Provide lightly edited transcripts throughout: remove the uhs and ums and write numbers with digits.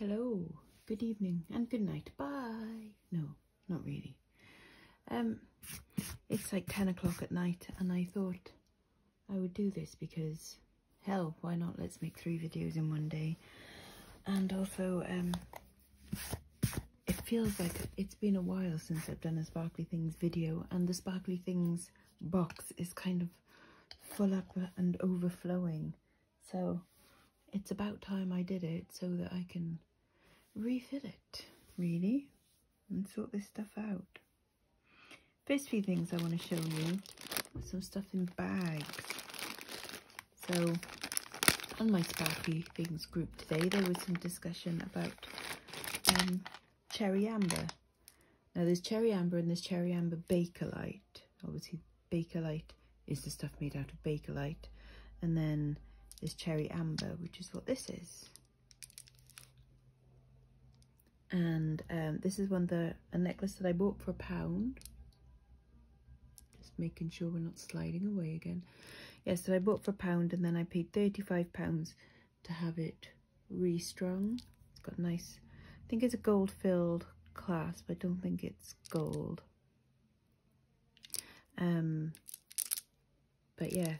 Hello, good evening and good night. Bye. No, not really. It's like 10 o'clock at night and I thought I would do this because hell, why not? Let's make 3 videos in one day. And also, it feels like it's been a while since I've done a Sparkly Things video, and the Sparkly Things box is kind of full up and overflowing. So it's about time I did it so that I can refill it, really, and sort this stuff out. First few things I want to show you are some stuff in bags. So on my Sparkly Things group today, there was some discussion about cherry amber. Now there's cherry amber and there's cherry amber Bakelite. Obviously Bakelite is the stuff made out of Bakelite, and then there's cherry amber, which is what this is. And this is a necklace that I bought for £1. Just making sure we're not sliding away again. Yes, so I bought for £1 and then I paid £35 to have it restrung. It's got nice, I think it's a gold filled clasp. I don't think it's gold. But yeah,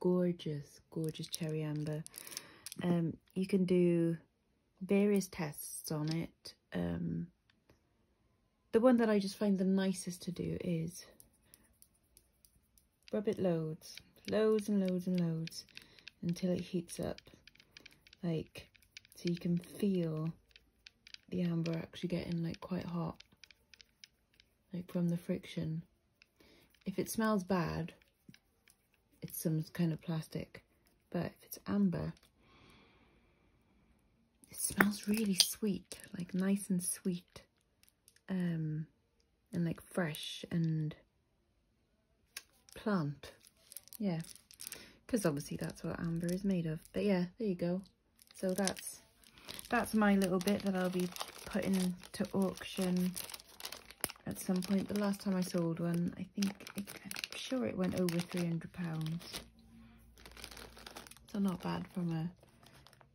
gorgeous, gorgeous cherry amber. You can do various tests on it. The one that I just find the nicest to do is rub it loads and loads and loads until it heats up, like, so you can feel the amber actually getting like quite hot, like from the friction. If it smells bad, it's some kind of plastic, but if it's amber, it smells really sweet, like nice and sweet, and like fresh and plant. Yeah, because obviously that's what amber is made of. But yeah, there you go. So that's my little bit that I'll be putting to auction at some point. The last time I sold one, I'm sure it went over £300. So not bad from a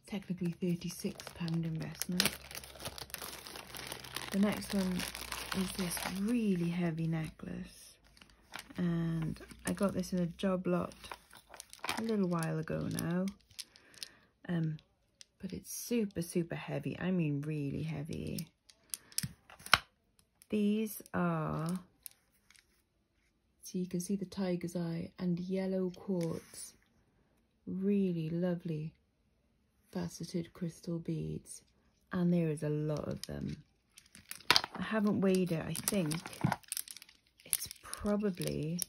technically £36 investment. The next one is this really heavy necklace, and I got this in a job lot a little while ago now, but it's super heavy. I mean really heavy. These are, so you can see the tiger's eye and yellow quartz, really lovely faceted crystal beads, and there is a lot of them. I haven't weighed it. I think it's probably,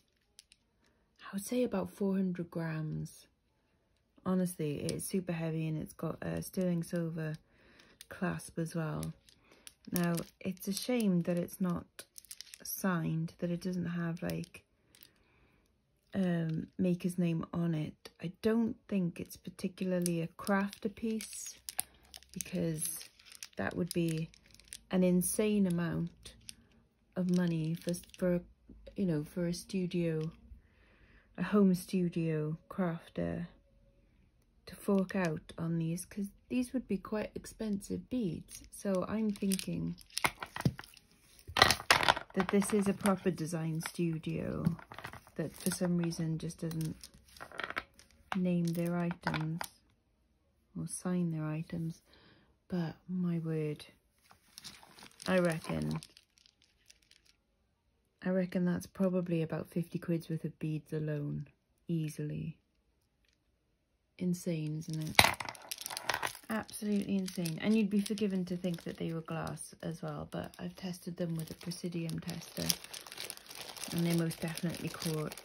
I would say about 400 grams. Honestly, it's super heavy, and it's got a sterling silver clasp as well. Now, it's a shame that it's not signed, that it doesn't have like maker's name on it. I don't think it's particularly a crafter piece, because that would be an insane amount of money for you know, for a studio, a home studio crafter to fork out on these, because these would be quite expensive beads. So I'm thinking that this is a proper design studio that for some reason just doesn't name their items or sign their items. But my word, I reckon that's probably about 50 quid's worth of beads alone, easily. Insane, isn't it? Absolutely insane. And you'd be forgiven to think that they were glass as well, but I've tested them with a Presidium tester, and they're most definitely quartz.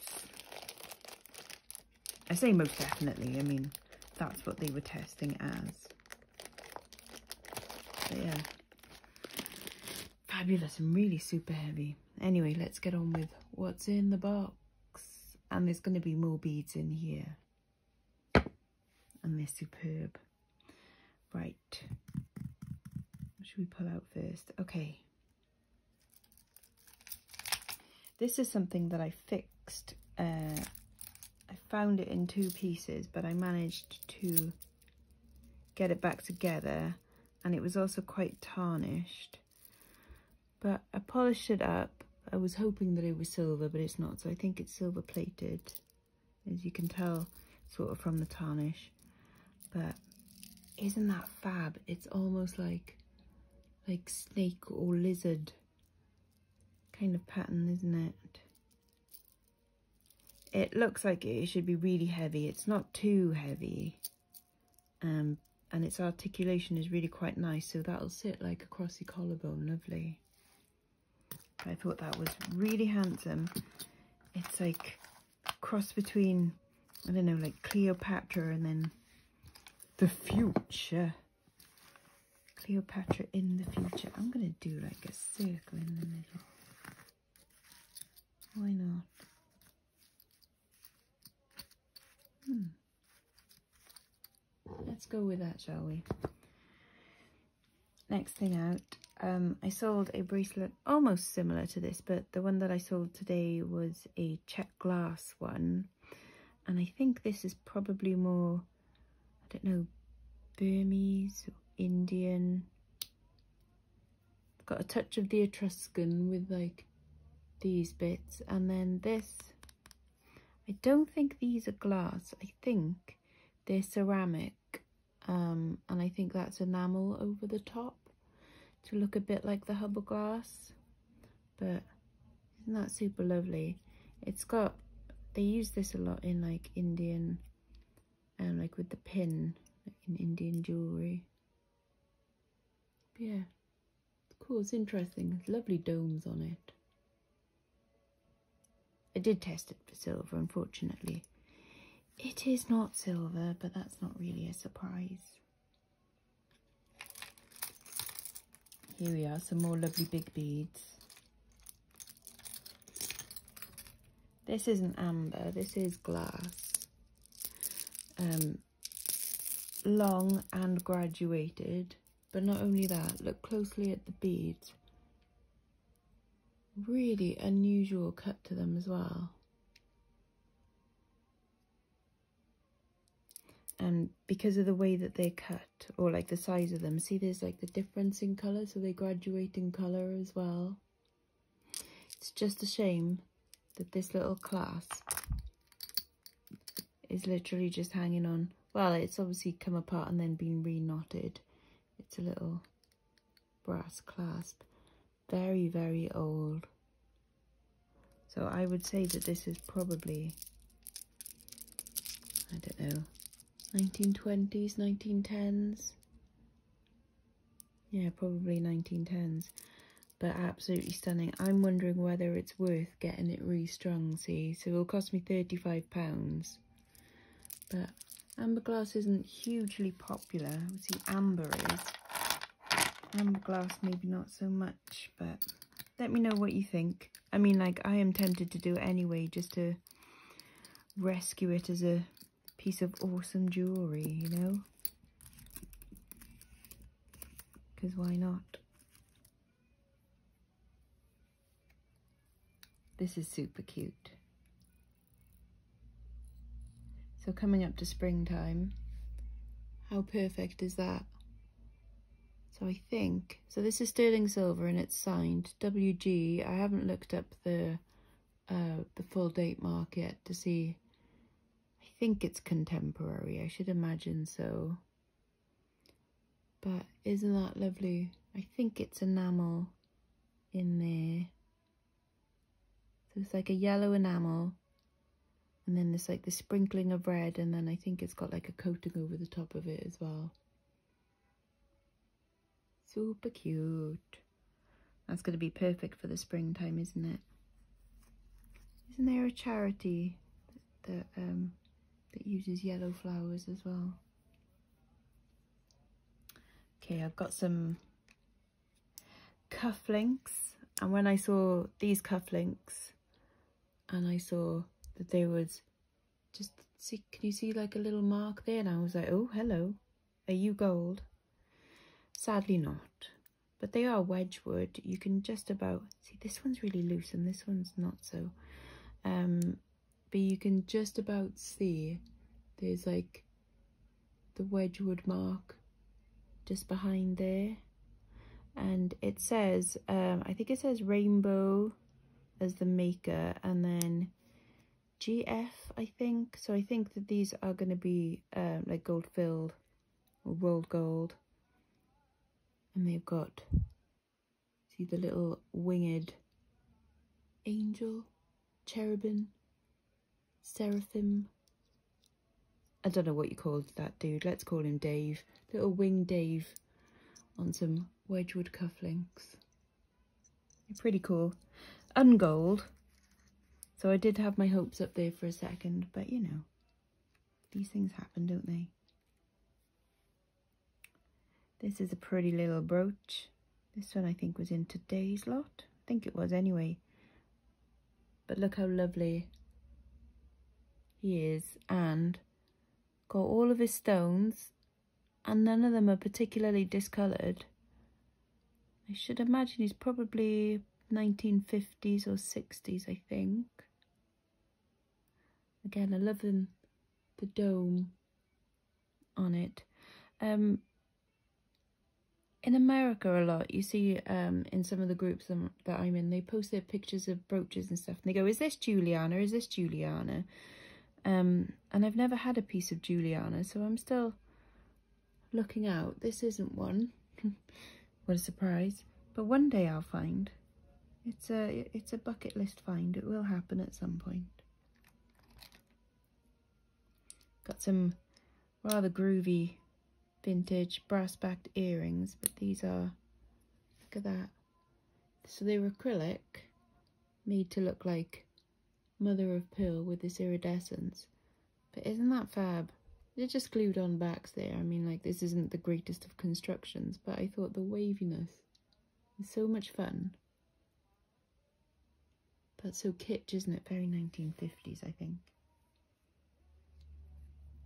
I say most definitely, I mean, that's what they were testing as. But yeah, fabulous and really super heavy. Anyway, let's get on with what's in the box. And there's going to be more beads in here, and they're superb. Right, what should we pull out first? Okay, this is something that I fixed. I found it in 2 pieces, but I managed to get it back together and it was also quite tarnished. But I polished it up. I was hoping that it was silver, but it's not, so I think it's silver plated, as you can tell sort of from the tarnish. But isn't that fab? It's almost like snake or lizard kind of pattern, isn't it? It looks like it should be really heavy. It's not too heavy, and its articulation is really quite nice, so that'll sit like across your collarbone, lovely. I thought that was really handsome. It's like a cross between, I don't know, like Cleopatra and then the future. Cleopatra in the future. I'm going to do like a circle in the middle. Why not? Let's go with that, shall we? Next thing out, I sold a bracelet almost similar to this, but the one that I sold today was a check glass one. And I think this is probably more, I don't know, Burmese or Indian. Got a touch of the Etruscan with like these bits, and then this, I don't think these are glass, I think they're ceramic, and I think that's enamel over the top to look a bit like the Hubble glass. But isn't that super lovely? It's got, they use this a lot in like Indian, like with the pin, like in Indian jewellery. Yeah, it's cool, it's interesting. There's lovely domes on it. I did test it for silver, unfortunately. It is not silver, but that's not really a surprise. Here we are, some more lovely big beads. This isn't amber, this is glass. Long and graduated, but not only that, look closely at the beads. Really unusual cut to them as well. And because of the way that they're cut, or like the size of them, see there's like the difference in colour, so they graduate in colour as well. It's just a shame that this little clasp is literally just hanging on. Well, it's obviously come apart and then been re-knotted. It's a little brass clasp. Very, very old. So I would say that this is probably, I don't know, 1920s, 1910s. Yeah, probably 1910s. But absolutely stunning. I'm wondering whether it's worth getting it restrung, see. So it'll cost me £35. But amber glass isn't hugely popular. See, amber is. Amber glass maybe not so much, but let me know what you think. I mean, like, I am tempted to do it anyway, just to rescue it as a piece of awesome jewellery, you know? Because why not? This is super cute. So coming up to springtime, how perfect is that? So I think, so this is sterling silver and it's signed WG. I haven't looked up the full date mark yet to see. I think it's contemporary, I should imagine so. But isn't that lovely? I think it's enamel in there. So it's like a yellow enamel, and then there's like the sprinkling of red, and then I think it's got like a coating over the top of it as well. Super cute. That's going to be perfect for the springtime, isn't it? Isn't there a charity that uses yellow flowers as well? Okay, I've got some cufflinks, and when I saw these cufflinks and I saw that there was just, see, can you see like a little mark there? And I was like, oh, hello, are you gold? Sadly not, but they are Wedgwood. You can just about see, this one's really loose and this one's not so, but you can just about see there's like the Wedgwood mark just behind there. And it says, I think it says Rainbow as the maker, and then GF, I think. So I think that these are going to be like gold filled or rolled gold. And they've got, see the little winged angel, cherubim, seraphim. I don't know what you called that dude. Let's call him Dave. Little winged Dave on some Wedgwood cufflinks. They're pretty cool. Ungold. So I did have my hopes up there for a second, but you know, these things happen, don't they? This is a pretty little brooch. This one I think was in today's lot. I think it was anyway. But look how lovely he is, and got all of his stones, and none of them are particularly discoloured. I should imagine he's probably 1950s or 60s, I think. Again, I love the dome on it. In America a lot, you see in some of the groups that I'm in, they post their pictures of brooches and stuff, and they go, is this Juliana? Is this Juliana? And I've never had a piece of Juliana, so I'm still looking out. This isn't one. What a surprise. But one day I'll find. It's a bucket list find. It will happen at some point. Got some rather groovy vintage brass-backed earrings, but these are, look at that. So they were acrylic, made to look like mother of pearl with this iridescence. But isn't that fab? They're just glued on backs there. I mean, like, this isn't the greatest of constructions, but I thought the waviness is so much fun. But so kitsch, isn't it? Very 1950s, I think.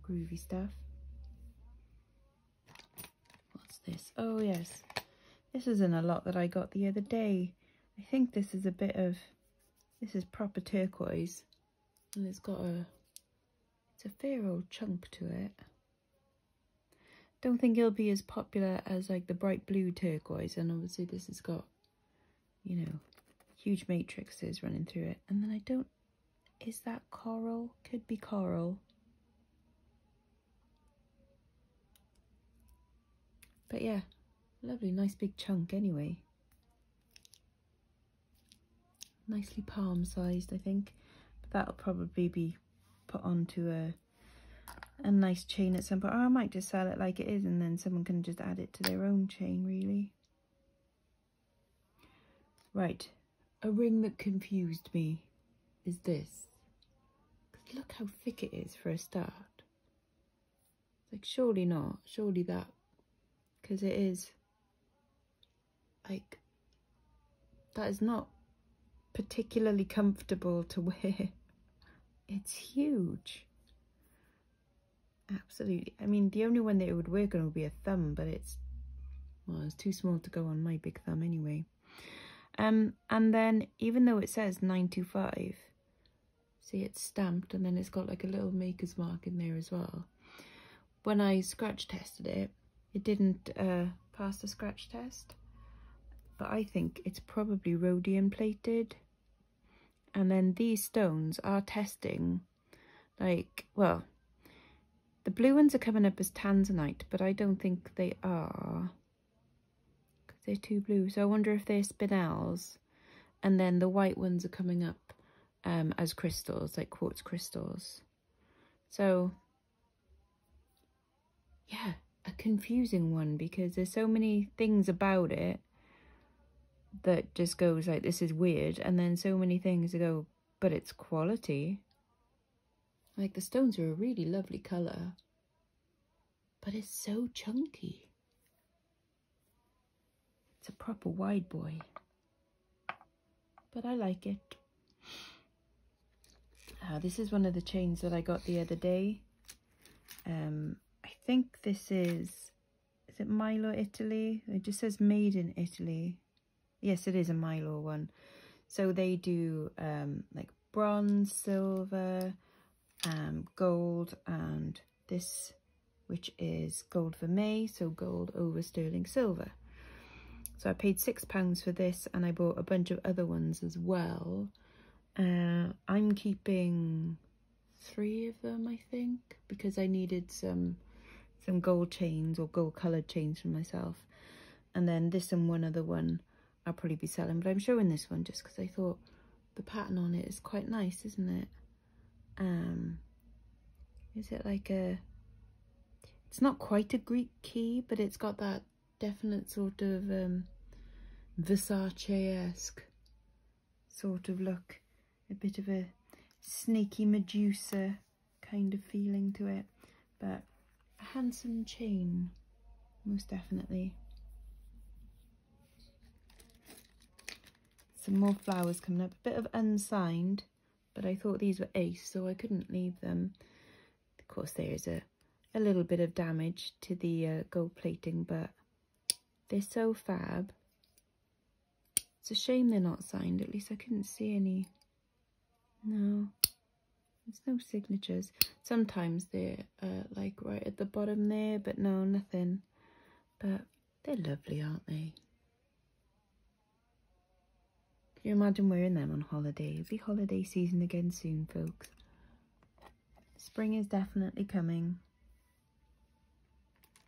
Groovy stuff. What's this? Oh, yes. This is in a lot that I got the other day. I think this is a bit of, this is proper turquoise. And it's got it's a fair old chunk to it. Don't think it'll be as popular as like the bright blue turquoise, and obviously this has got, you know, huge matrices running through it. And then I don't, is that coral? Could be coral. But yeah, lovely, nice big chunk anyway. Nicely palm sized, I think. But that'll probably be put onto a nice chain at some point. Or I might just sell it like it is, and then someone can just add it to their own chain, really. Right, a ring that confused me is this. 'Cause look how thick it is for a start. It's like, surely not, surely that. Because it is, like, that is not particularly comfortable to wear. It's huge. Absolutely. I mean, the only one that it would work on would be a thumb, but it's, well, it's too small to go on my big thumb anyway. And then, even though it says 925, see, it's stamped, and then it's got like a little maker's mark in there as well. When I scratch tested it, it didn't pass the scratch test, but I think it's probably rhodium plated. And then these stones are testing, like, well, the blue ones are coming up as tanzanite, but I don't think they are, because they're too blue. So I wonder if they're spinels, and then the white ones are coming up as crystals, like quartz crystals. So yeah, a confusing one, because there's so many things about it that just goes like, this is weird, and then so many things that go, but it's quality. Like, the stones are a really lovely colour, but it's so chunky. It's a proper wide boy, but I like it. This is one of the chains that I got the other day. I think this is it Milo, Italy? It just says made in Italy. Yes, it is a Milo one. So they do like bronze, silver, gold, and this which is gold vermeil, so gold over sterling silver. So I paid £6 for this, and I bought a bunch of other ones as well. I'm keeping 3 of them, I think, because I needed some gold chains or gold coloured chains for myself. And then this and one other one I'll probably be selling, but I'm showing this one just because I thought the pattern on it is quite nice, isn't it? Is it like it's not quite a Greek key, but it's got that definite sort of Versace-esque sort of look, a bit of a snaky Medusa kind of feeling to it, but a handsome chain, most definitely. Some more flowers coming up, a bit of unsigned, but I thought these were ace, so I couldn't leave them. Of course, there is a little bit of damage to the gold plating, but they're so fab. It's a shame they're not signed, at least I couldn't see any. No, there's no signatures. Sometimes they're like right at the bottom there, but no, nothing. But they're lovely, aren't they? Can you imagine wearing them on holiday? It'll be holiday season again soon, folks. Spring is definitely coming.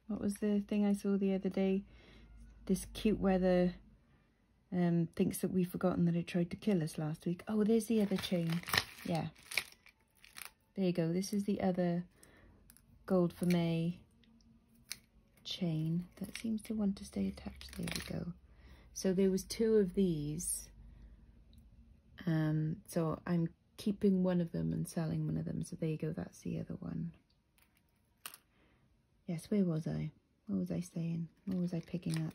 What was the thing I saw the other day? This cute weather thinks that we've forgotten that it tried to kill us last week. Oh, there's the other chain. Yeah. There you go. This is the other gold vermeil chain that seems to want to stay attached. There we go. So there was 2 of these. So I'm keeping one of them and selling one of them. So there you go. That's the other one. Yes, where was I? What was I saying? What was I picking up?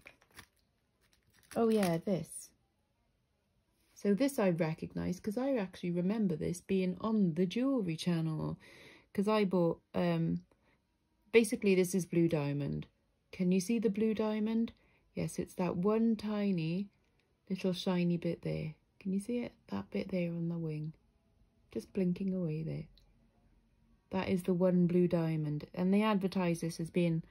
Oh yeah, this. So this I recognise because I actually remember this being on the Jewellery channel, because I bought, basically this is blue diamond. Can you see the blue diamond? Yes, it's that one tiny little shiny bit there. Can you see it? That bit there on the wing. Just blinking away there. That is the one blue diamond. And they advertise this as being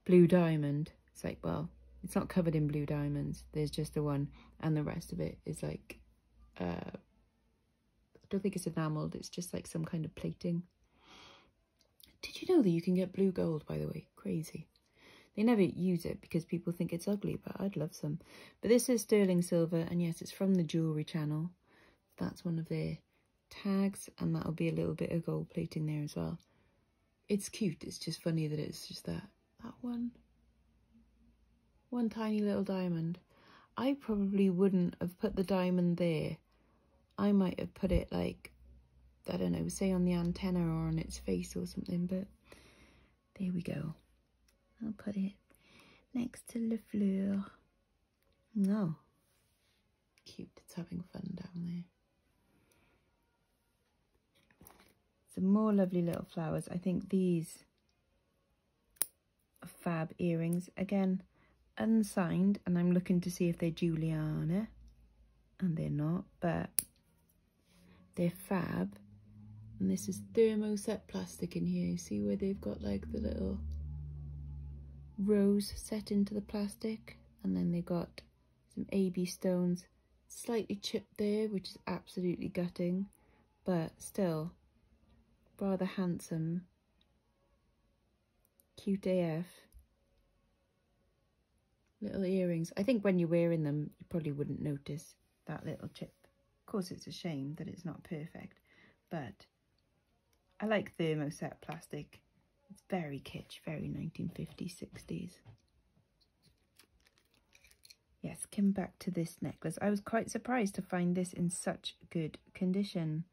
blue diamond. It's like, well, it's not covered in blue diamonds. There's just the one. And the rest of it is like, I don't think it's enamelled. It's just like some kind of plating. Did you know that you can get blue gold, by the way? Crazy. They never use it because people think it's ugly, but I'd love some. But this is sterling silver, and yes, it's from the Jewellery channel. That's one of their tags, and that'll be a little bit of gold plating there as well. It's cute. It's just funny that it's just that one tiny little diamond. I probably wouldn't have put the diamond there. I might have put it like, I don't know, say on the antenna or on its face or something, but there we go. I'll put it next to Le Fleur. No. Cute, it's having fun down there. Some more lovely little flowers. I think these are fab earrings. Again, unsigned, and I'm looking to see if they're Juliana. And they're not, but they're fab. And this is thermoset plastic in here. You see where they've got like the little rose set into the plastic, and then they've got some AB stones, slightly chipped there, which is absolutely gutting, but still rather handsome. Cute AF. Little earrings. I think when you're wearing them you probably wouldn't notice that little chip. Of course, it's a shame that it's not perfect, but I like thermoset plastic. It's very kitsch, very 1950s, 60s. Yes, come back to this necklace. I was quite surprised to find this in such good condition.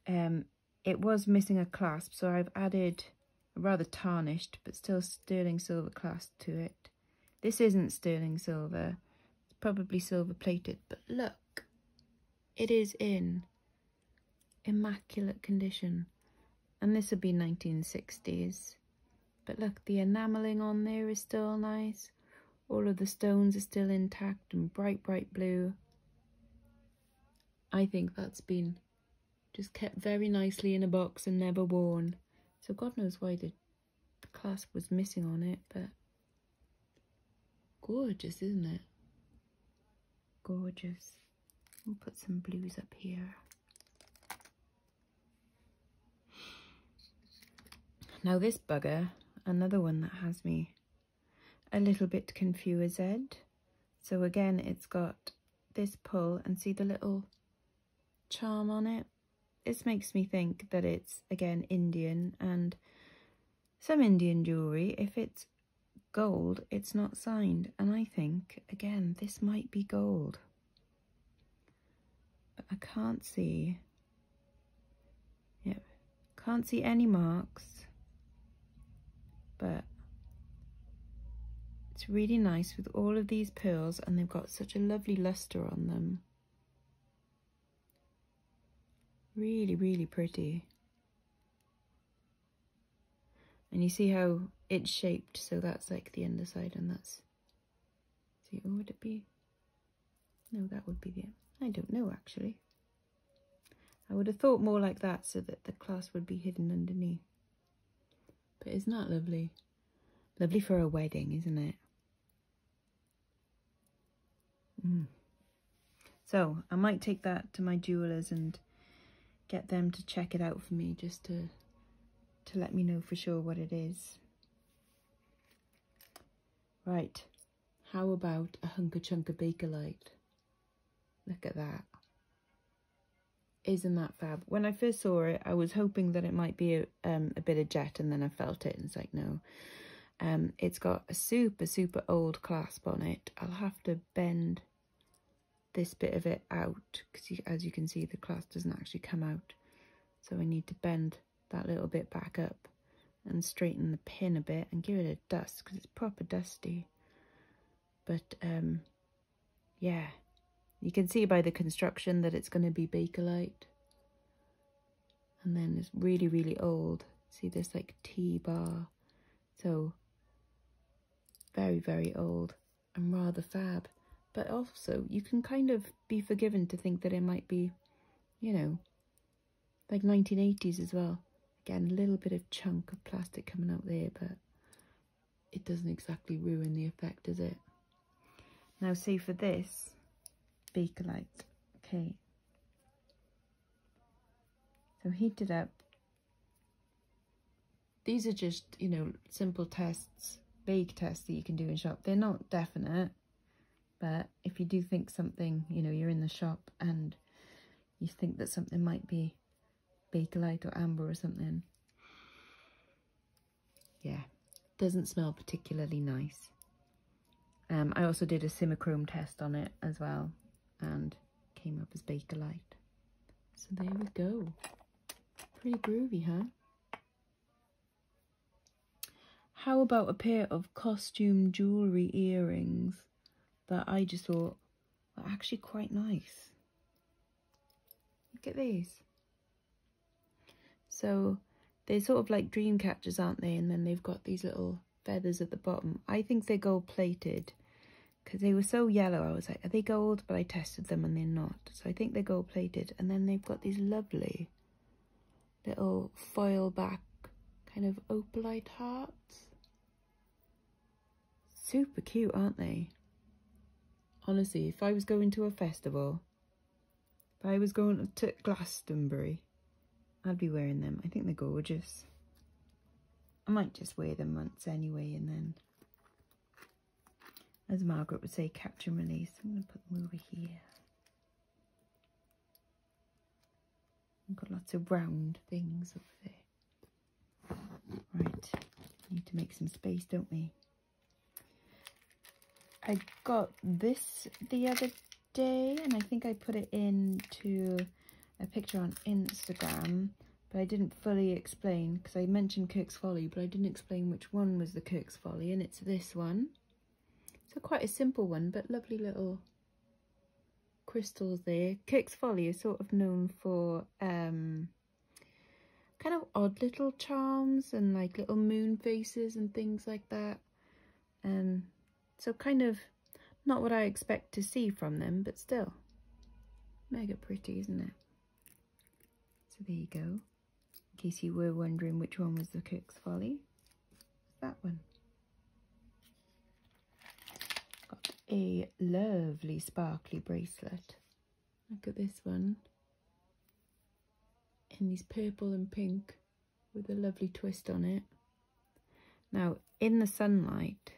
It was missing a clasp, so I've added a rather tarnished but still sterling silver clasp to it. This isn't sterling silver. It's probably silver plated, but look, it is in immaculate condition. And this would be 1960s. But look, the enamelling on there is still nice. All of the stones are still intact and bright, bright blue. I think that's been just kept very nicely in a box and never worn. So God knows why the clasp was missing on it, but gorgeous, isn't it? Gorgeous. We'll put some blues up here. Now this bugger, another one that has me a little bit confused. So again, it's got this pull, and see the little charm on it? This makes me think that it's, again, Indian, and some Indian jewellery, if it's gold, it's not signed. And I think, again, this might be gold. But I can't see. Yep, can't see any marks. But it's really nice with all of these pearls, and they've got such a lovely luster on them. Really, really pretty. And you see how it's shaped, so that's like the underside, and that's, see, or would it be? No, that would be the, I don't know actually. I would have thought more like that, so that the clasp would be hidden underneath. But isn't that lovely? Lovely for a wedding, isn't it? So I might take that to my jewellers and get them to check it out for me, just to let me know for sure what it is. Right, how about a hunker chunker Bakelite? Look at that. Isn't that fab? When I first saw it, I was hoping that it might be a bit of jet, and then I felt it and it's like, no. It's got a super, super old clasp on it. I'll have to bend this bit of it out, because as you can see, the clasp doesn't actually come out. So I need to bend that little bit back up and straighten the pin a bit and give it a dust, because it's proper dusty. But yeah, you can see by the construction that it's going to be Bakelite. And then it's really, really old. See this like T-bar. So very, very old and rather fab. But also you can kind of be forgiven to think that it might be, you know, like 1980s as well. Again, a little bit of chunk of plastic coming out there, but it doesn't exactly ruin the effect, does it? Now, say for this Bakelite, okay. So heat it up. These are just, you know, simple tests, vague tests that you can do in shop. They're not definite, but if you do think something, you know, you're in the shop and you think that something might be Bakelite or amber or something. Yeah, doesn't smell particularly nice. I also did a simichrome test on it as well, and came up as Bakelite. So there we go. Pretty groovy, huh? How about a pair of costume jewellery earrings that I just thought were actually quite nice? Look at these. So they're sort of like dream catchers, aren't they? And then they've got these little feathers at the bottom. I think they're gold plated because they were so yellow. I was like, are they gold? But I tested them and they're not. So I think they're gold plated. And then they've got these lovely little foil back kind of opalite hearts. Super cute, aren't they? Honestly, if I was going to a festival, if I was going to Glastonbury, I'd be wearing them. I think they're gorgeous. I might just wear them once anyway, and then, as Margaret would say, catch and release. I'm going to put them over here. I've got lots of round things over there. Right, need to make some space, don't we? I got this the other day, and I think I put it into a picture on Instagram, but I didn't fully explain because I mentioned Kirk's Folly, but I didn't explain which one was the Kirk's Folly, and it's this one. So quite a simple one, but lovely little crystals there. Kirk's Folly is sort of known for kind of odd little charms and like little moon faces and things like that. So kind of not what I expect to see from them, but still mega pretty, isn't it? So there you go, in case you were wondering which one was the Kirk's Folly. that one. Got a lovely sparkly bracelet. Look at this one. In these purple and pink with a lovely twist on it. Now, in the sunlight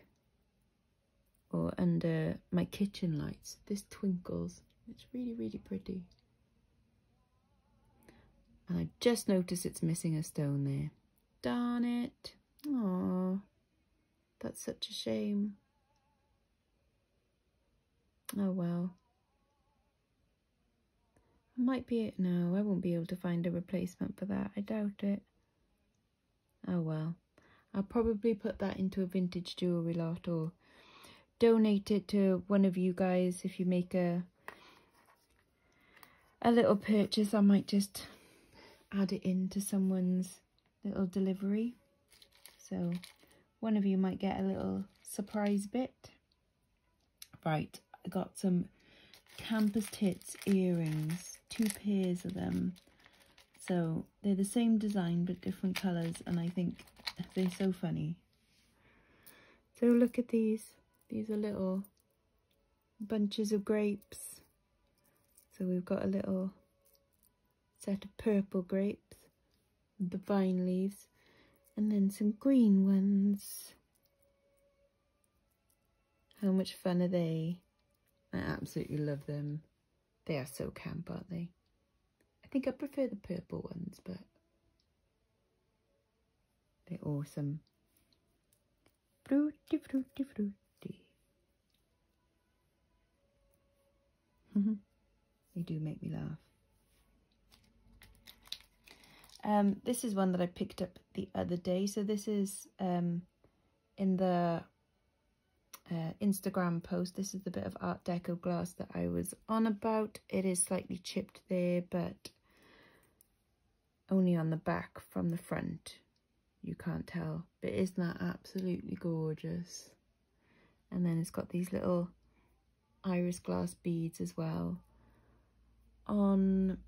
or under my kitchen lights, this twinkles. It's really, really pretty. And I just noticed it's missing a stone there. Darn it. Aww. That's such a shame. Oh well. Might be it now. I won't be able to find a replacement for that. I doubt it. Oh well. I'll probably put that into a vintage jewellery lot or donate it to one of you guys. If you make a little purchase, I might just add it into someone's little delivery. So one of you might get a little surprise bit. Right, I got some Campus Tits earrings, 2 pairs of them. So they're the same design but different colours, and I think they're so funny. So look at these. These are little bunches of grapes. So we've got a little set of purple grapes with the vine leaves, and then some green ones. How much fun are they? I absolutely love them. They are so camp, aren't they? I think I prefer the purple ones, but they're awesome. Fruity, fruity, fruity. They do make me laugh. This is one that I picked up the other day. So this is in the Instagram post. This is the bit of Art Deco glass that I was on about. It is slightly chipped there, but only on the back. From the front you can't tell, but isn't that absolutely gorgeous? And then it's got these little iris glass beads as well on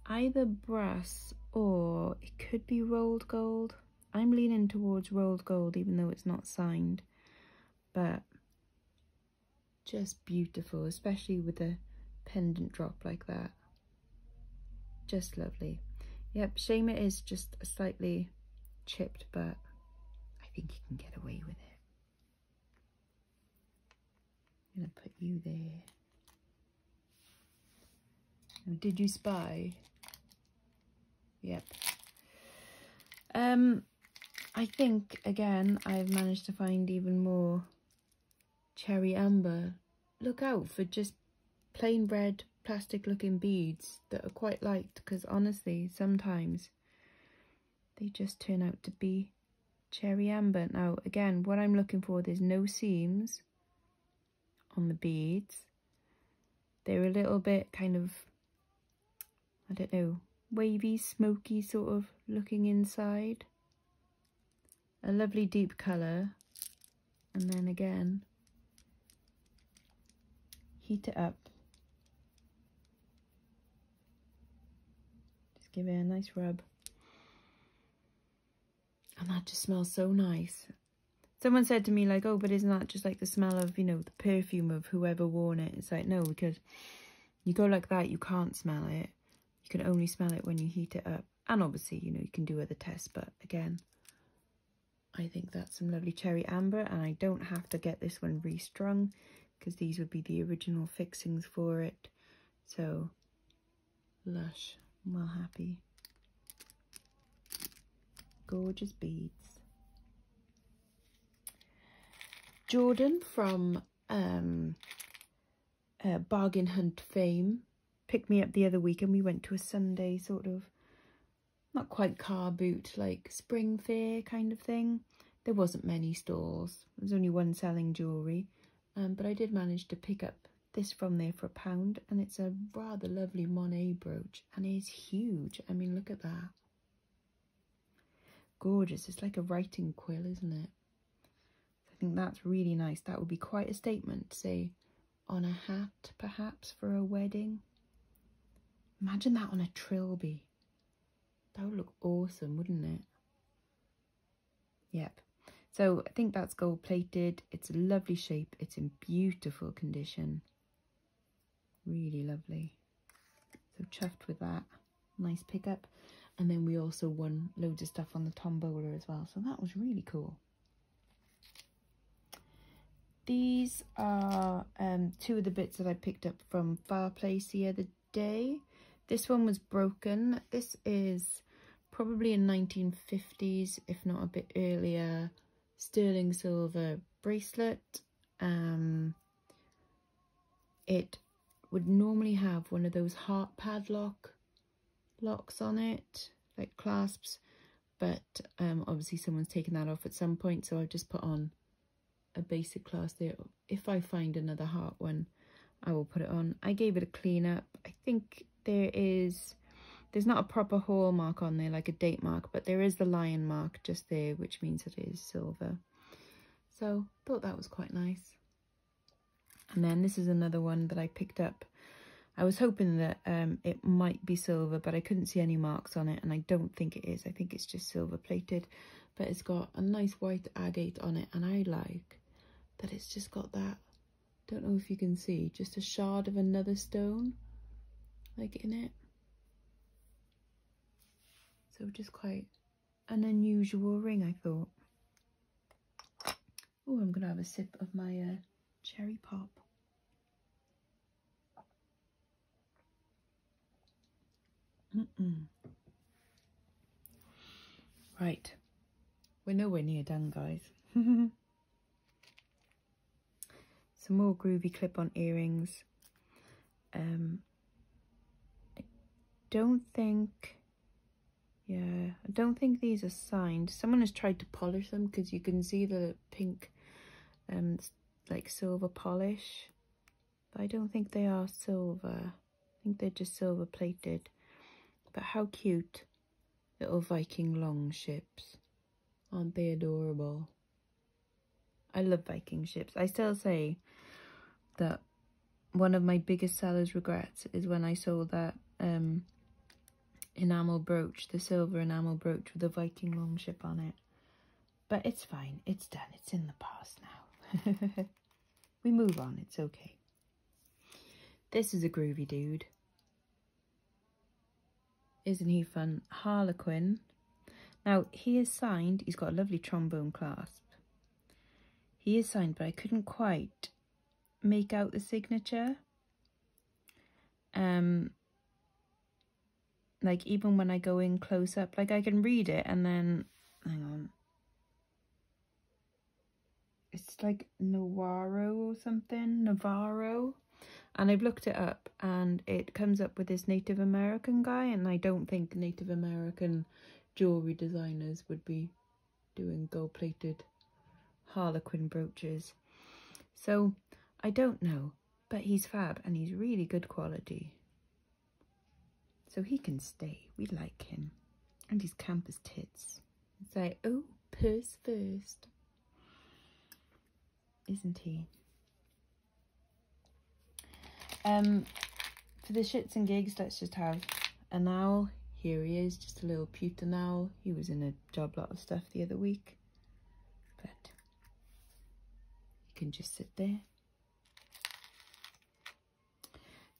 either brass or it could be rolled gold. I'm leaning towards rolled gold even though it's not signed, but just beautiful, especially with a pendant drop like that. Just lovely. Yep, shame it is just slightly chipped, but I think you can get away with it. I'm gonna put you there. Oh, did you spy? Yep. I think again I've managed to find even more cherry amber. Look out for just plain red plastic looking beads that are quite light, because honestly sometimes they just turn out to be cherry amber. Now again, what I'm looking for, there's no seams on the beads. They're a little bit kind of, I don't know, wavy, smoky sort of looking inside. A lovely deep colour, and then again heat it up. Just give it a nice rub. And that just smells so nice. Someone said to me like, oh, but isn't that just like the smell of, you know, the perfume of whoever worn it? It's like, no, because you go like that, you can't smell it. You can only smell it when you heat it up. And obviously, you know, you can do other tests, but again, I think that's some lovely cherry amber, and I don't have to get this one restrung because these would be the original fixings for it. So lush, I'm well happy. Gorgeous beads. Jordan from Bargain Hunt fame picked me up the other week, and we went to a Sunday sort of, not quite car boot, like spring fair kind of thing. There wasn't many stalls. There was only one selling jewellery, but I did manage to pick up this from there for £1, and it's a rather lovely Monet brooch, and it's huge. I mean, look at that. Gorgeous. It's like a writing quill, isn't it? I think that's really nice. That would be quite a statement, say, on a hat, perhaps, for a wedding. Imagine that on a trilby. That would look awesome, wouldn't it? Yep. So I think that's gold plated. It's a lovely shape. It's in beautiful condition. Really lovely. So chuffed with that. Nice pickup. And then we also won loads of stuff on the tombola as well. So that was really cool. These are two of the bits that I picked up from Fireplace the other day. This one was broken. This is probably a 1950s, if not a bit earlier, sterling silver bracelet. It would normally have one of those heart padlock locks on it, like clasps, but obviously someone's taken that off at some point, so I've just put on a basic clasp there. If I find another heart one, I will put it on. I gave it a clean up. I think there's not a proper hallmark on there, like a date mark, but there is the lion mark just there, which means it is silver. So thought that was quite nice. And then this is another one that I picked up. I was hoping that it might be silver, but I couldn't see any marks on it, and I don't think it is. I think it's just silver plated, but it's got a nice white agate on it, and I like that it's just got that, don't know if you can see, just a shard of another stone like in it. So just quite an unusual ring, I thought. Oh, I'm gonna have a sip of my cherry pop. Right, we're nowhere near done, guys. Some more groovy clip-on earrings. I don't think these are signed. Someone has tried to polish them because you can see the pink like silver polish, but I don't think they are silver. I think they're just silver plated. But how cute, little Viking long ships. Aren't they adorable? I love Viking ships. I still say that one of my biggest seller's regrets is when I sold that enamel brooch, the silver enamel brooch with the Viking longship on it. But it's fine, it's done, it's in the past now. We move on, it's okay. This is a groovy dude. Isn't he fun? Harlequin. Now, he is signed, he's got a lovely trombone clasp. He is signed, but I couldn't quite make out the signature. Like, even when I go in close up, like, I can read it and then, hang on. It's like Navarro or something, Navarro. And I've looked it up and it comes up with this Native American guy, and I don't think Native American jewellery designers would be doing gold-plated Harlequin brooches. So, I don't know, but he's fab and he's really good quality. So he can stay, we like him. And he's campus tits. It's like, oh, purse first. Isn't he? For the shits and gigs, let's just have an owl. Here he is, just a little pewter owl. He was in a job lot of stuff the other week. But he can just sit there.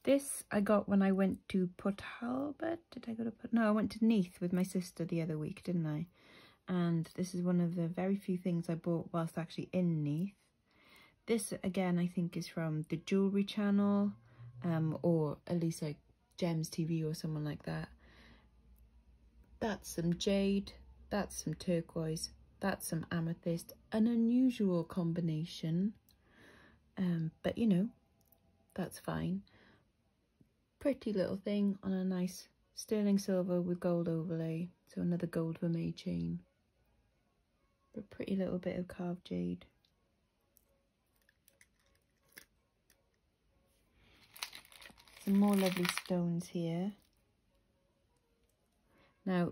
This I got when I went to Port Talbot. Did I go to Port? No, I went to Neath with my sister the other week, didn't I? And this is one of the very few things I bought whilst actually in Neath. This, again, I think is from the Jewellery channel, or at least like Gems TV or someone like that. That's some jade, that's some turquoise, that's some amethyst. An unusual combination, but you know, that's fine. Pretty little thing on a nice sterling silver with gold overlay, so another gold vermeil chain. But pretty little bit of carved jade. Some more lovely stones here. Now,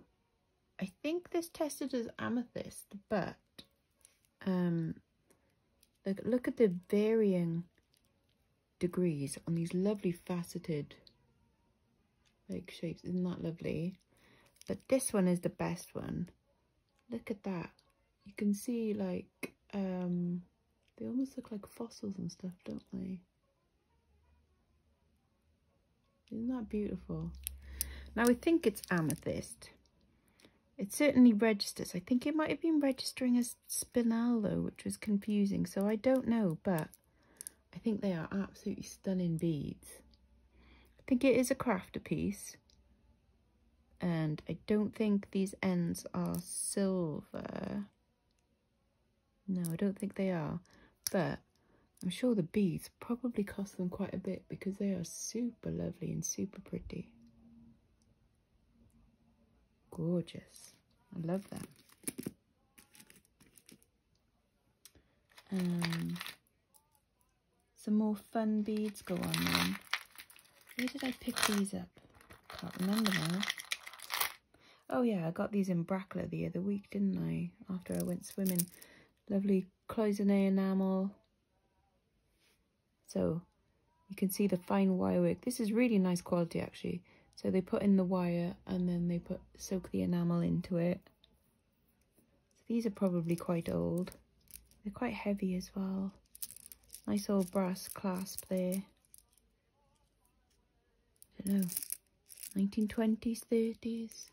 I think this tested as amethyst, but look at the varying degrees on these lovely faceted like shapes. Isn't that lovely? But this one is the best one. Look at that. you can see like they almost look like fossils and stuff, don't they? Isn't that beautiful? Now I think it's amethyst. It certainly registers. I think it might have been registering as spinel though, which was confusing, so I don't know, but I think they are absolutely stunning beads. I think it is a crafter piece, and I don't think these ends are silver. No, I don't think they are, but I'm sure the beads probably cost them quite a bit because they are super lovely and super pretty. Gorgeous. I love them. Some more fun beads go on then. Where did I pick these up? Can't remember now. Oh yeah, I got these in Brackler the other week, didn't I? After I went swimming. Lovely cloisonné enamel. So you can see the fine wire work. This is really nice quality actually. So they put in the wire and then they soak the enamel into it. So these are probably quite old. They're quite heavy as well. Nice old brass clasp there. I don't know, 1920s, 30s.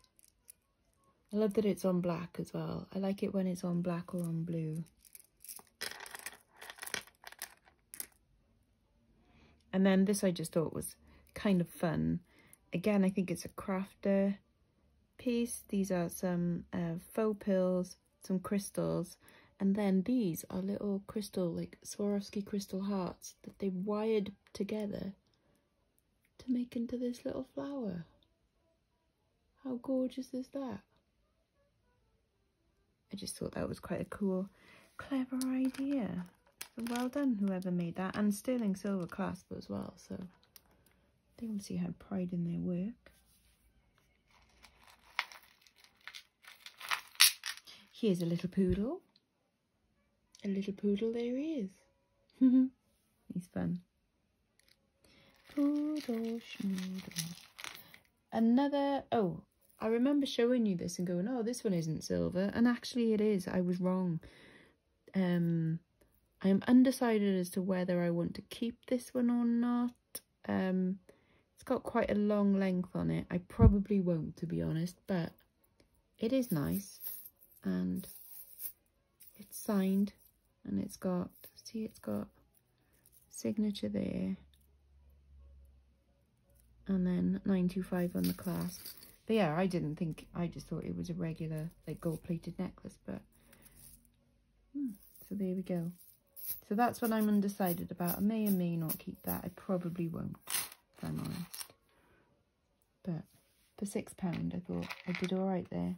I love that it's on black as well. I like it when it's on black or on blue. And then this I just thought was kind of fun. Again, I think it's a crafter piece. These are some faux pills, some crystals, and then these are little crystal, like Swarovski crystal hearts that they wired together to make into this little flower. How gorgeous is that? I just thought that was quite a cool, clever idea. So well done, whoever made that. And sterling silver clasp as well, so they obviously had pride in their work. Here's a little poodle. A little poodle, there he is. He's fun. Poodle schmoodle. Another, oh, I remember showing you this and going, oh, this one isn't silver. And actually it is. I was wrong. I'm undecided as to whether I want to keep this one or not. It's got quite a long length on it. I probably won't, to be honest, but it is nice. And it's signed. And it's got, see, it's got signature there. And then 925 on the clasp. But yeah, I didn't think, I just thought it was a regular, like, gold-plated necklace, but... so there we go. So that's what I'm undecided about. I may or may not keep that. I probably won't, if I'm honest. But for £6, I thought I did all right there.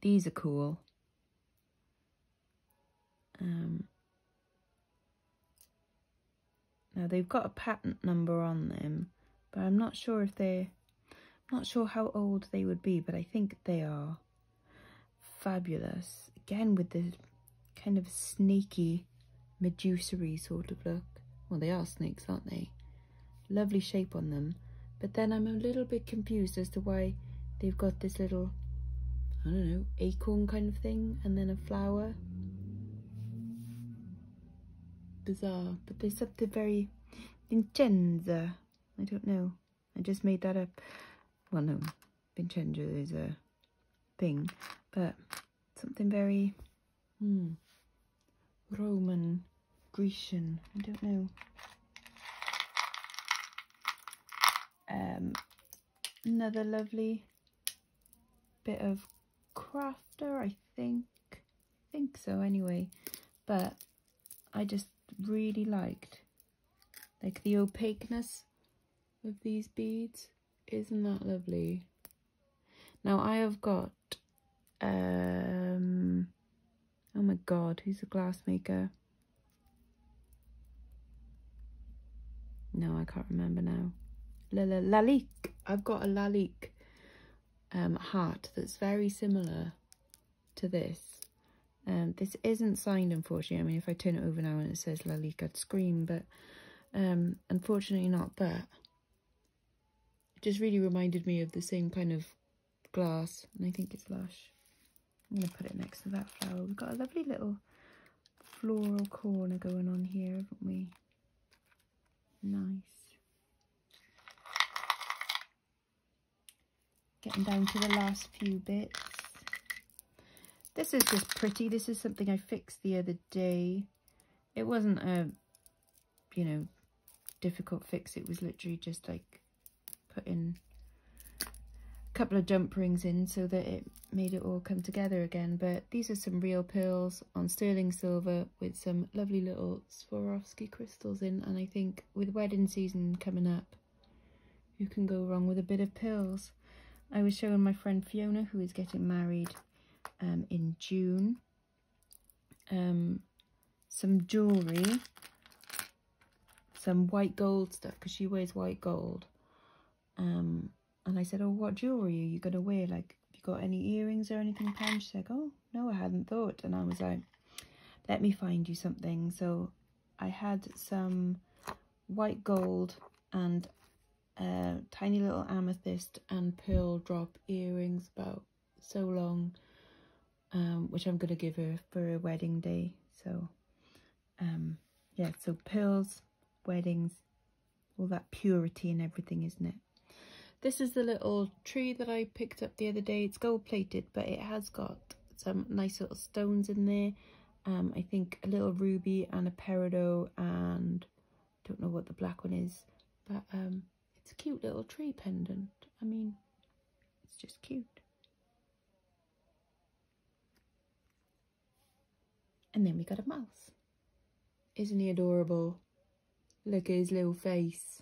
These are cool. Now they've got a patent number on them, but I'm not sure if they're, not sure how old they would be, but I think they are fabulous. Again, with the kind of snaky, medusa-y sort of look. Well, they are snakes, aren't they? Lovely shape on them. But then I'm a little bit confused as to why they've got this little, I don't know, acorn kind of thing, and then a flower. Bizarre, but there's something very Vincenza. I don't know. I just made that up. Well, no, Vincenza is a thing, but something very Roman, Grecian. I don't know. Another lovely bit of crafter, I think so anyway, but I just really liked like the opaqueness of these beads. Isn't that lovely? Now I have got oh my god, who's a glass maker? No, I can't remember now. Lalique. I've got a Lalique heart that's very similar to this. This isn't signed, unfortunately. I mean, if I turn it over now and it says Lalique, I'd scream, but unfortunately not. But it just really reminded me of the same kind of glass, and I think it's lush. I'm going to put it next to that flower. We've got a lovely little floral corner going on here, haven't we? Nice. Getting down to the last few bits. This is just pretty. This is something I fixed the other day. It wasn't a, you know, difficult fix. It was literally just like putting a couple of jump rings in so that it made it all come together again. But these are some real pearls on sterling silver with some lovely little Swarovski crystals in. And I think with wedding season coming up, you can go wrong with a bit of pearls. I was showing my friend Fiona, who is getting married in June, some jewellery, some white gold stuff, because she wears white gold. And I said, oh, what jewellery are you going to wear? Like, have you got any earrings or anything planned? She's like, oh, no, I hadn't thought. And I was like, let me find you something. So I had some white gold and tiny little amethyst and pearl drop earrings, about so long, which I'm going to give her for her wedding day. So yeah, so pearls, weddings, all that purity and everything, isn't it? This is the little tree that I picked up the other day. It's gold plated, but it has got some nice little stones in there. I think a little ruby and a peridot, and don't know what the black one is, but it's a cute little tree pendant. I mean, it's just cute. And then we got a mouse. Isn't he adorable? Look at his little face.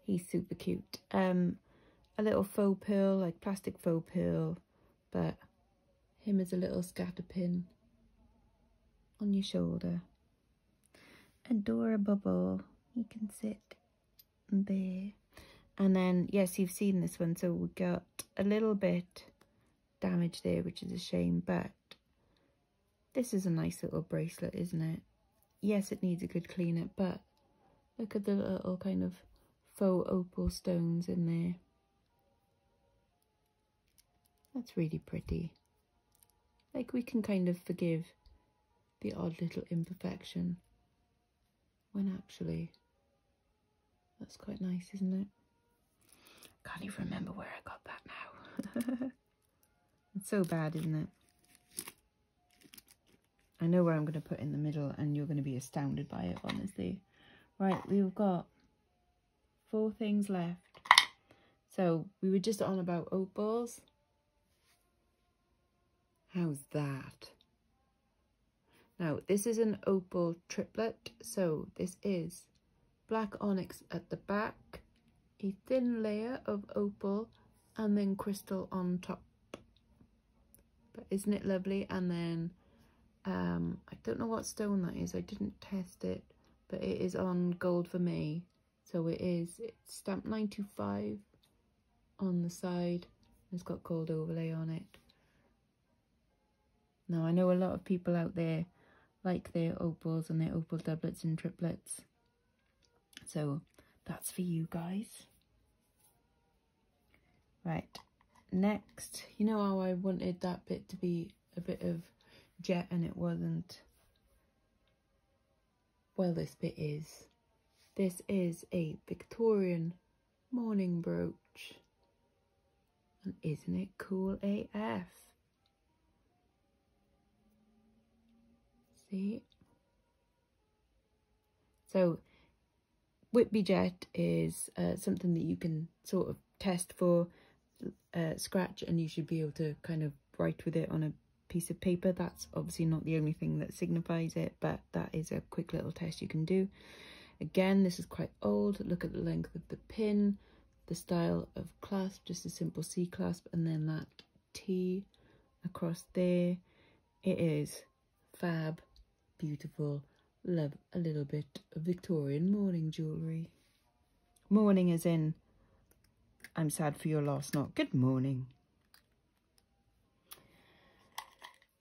He's super cute. A little faux pearl, like plastic faux pearl, but him as a little scatter pin on your shoulder. Adorable. He can sit there. And then, yes, you've seen this one, so we got a little bit damage there, which is a shame, but this is a nice little bracelet, isn't it? Yes, it needs a good clean up, but look at the little kind of faux opal stones in there. That's really pretty. Like, we can kind of forgive the odd little imperfection when actually that's quite nice, isn't it? Can't even remember where I got that now. It's so bad, isn't it? I know where I'm going to put in the middle, and you're going to be astounded by it, honestly. Right, we've got 4 things left. So we were just on about opals. How's that? Now, this is an opal triplet. So this is black onyx at the back, a thin layer of opal, and then crystal on top. But isn't it lovely? And then I don't know what stone that is. I didn't test it, but it is on gold vermeil. So it's stamped 925 on the side. It's got gold overlay on it. Now, I know a lot of people out there like their opals and their opal doublets and triplets. So that's for you guys. Right, next, you know how I wanted that bit to be a bit of jet and it wasn't? Well, this bit is. This is a Victorian morning brooch. And isn't it cool AF? See? So Whitby Jet is something that you can sort of test for scratch, and you should be able to kind of write with it on a piece of paper. That's obviously not the only thing that signifies it, but that is a quick little test you can do. Again, this is quite old. Look at the length of the pin, the style of clasp, just a simple C clasp, and then that T across there. It is fab, beautiful. Love a little bit of Victorian morning jewellery. Morning as in, I'm sad for your loss, not good morning.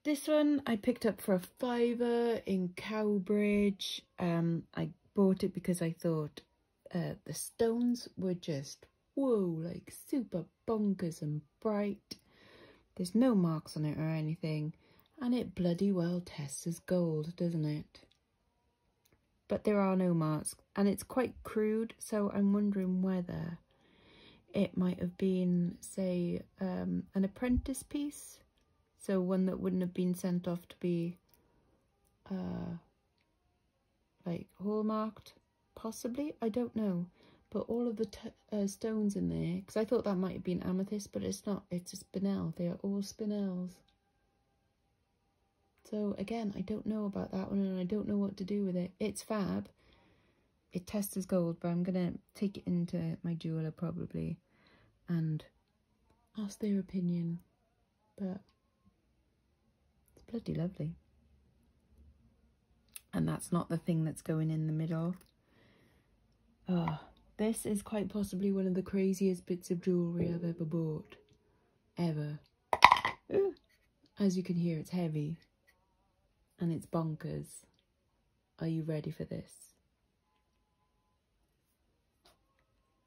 This one I picked up for a £5 in Cowbridge. I bought it because I thought the stones were just, whoa, like super bonkers and bright. There's no marks on it or anything, and it bloody well tests as gold, doesn't it? But there are no marks, and it's quite crude, so I'm wondering whether it might have been, say, an apprentice piece, so one that wouldn't have been sent off to be like hallmarked, possibly, I don't know. But all of the stones in there, because I thought that might have been amethyst, but it's not, it's a spinel. They are all spinels. So again, I don't know about that one, and I don't know what to do with it. It's fab. It tests as gold, but I'm going to take it into my jeweller probably and ask their opinion. But it's bloody lovely. And that's not the thing that's going in the middle. Oh, this is quite possibly one of the craziest bits of jewellery I've ever bought. Ever. Ooh. As you can hear, it's heavy. And it's bonkers. Are you ready for this?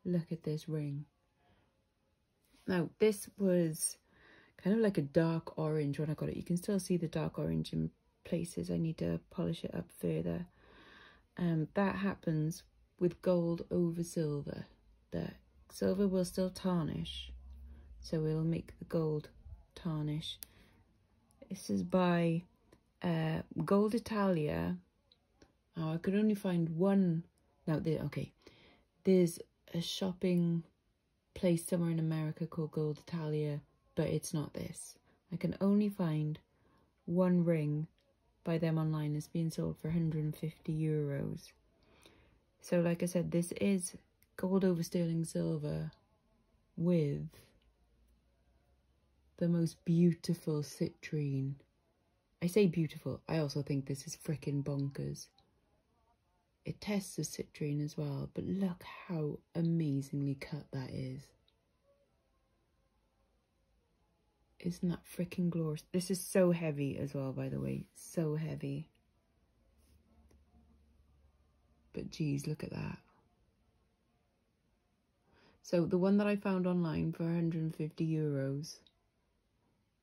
Look at this ring. Now, this was kind of like a dark orange when I got it. You can still see the dark orange in places. I need to polish it up further. That happens with gold over silver. The silver will still tarnish, so it'll make the gold tarnish. This is by Gold Italia. Oh, I could only find one. Now, okay, there's a shopping place somewhere in America called Gold Italia, but it's not this. I can only find one ring by them online. It's being sold for 150 euros. So like I said, this is gold over sterling silver with the most beautiful citrine. I say beautiful, I also think this is frickin' bonkers. It tests the citrine as well, but look how amazingly cut that is. Isn't that frickin' glorious? This is so heavy as well, by the way, so heavy. But geez, look at that. So the one that I found online for 150 euros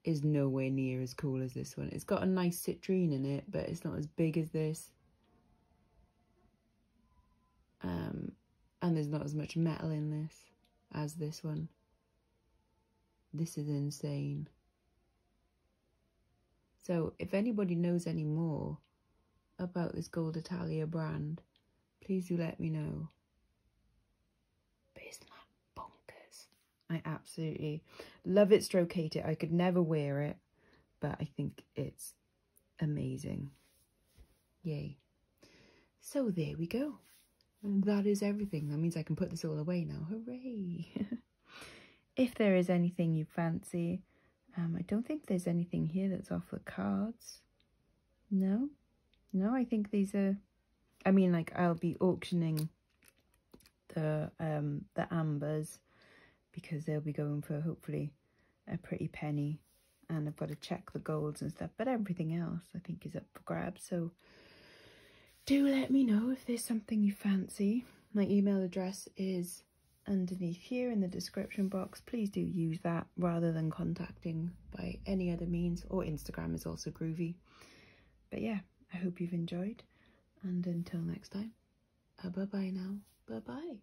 is nowhere near as cool as this one. It's got a nice citrine in it, but it's not as big as this. And there's not as much metal in this as this one. This is insane. So if anybody knows any more about this Gold Italia brand, please do let me know. But isn't that bonkers? I absolutely love it, stroke hate it. I could never wear it, but I think it's amazing. Yay. So there we go. And that is everything. That means I can put this all away now. Hooray! If there is anything you fancy, I don't think there's anything here that's off the cards. No? No, I think these are... I mean, like, I'll be auctioning the ambers because they'll be going for, hopefully, a pretty penny. And I've got to check the golds and stuff. But everything else, I think, is up for grabs. So do let me know if there's something you fancy. My email address is underneath here in the description box. Please do use that rather than contacting by any other means, or Instagram is also groovy. But yeah, I hope you've enjoyed, and until next time, bye bye now. Bye bye.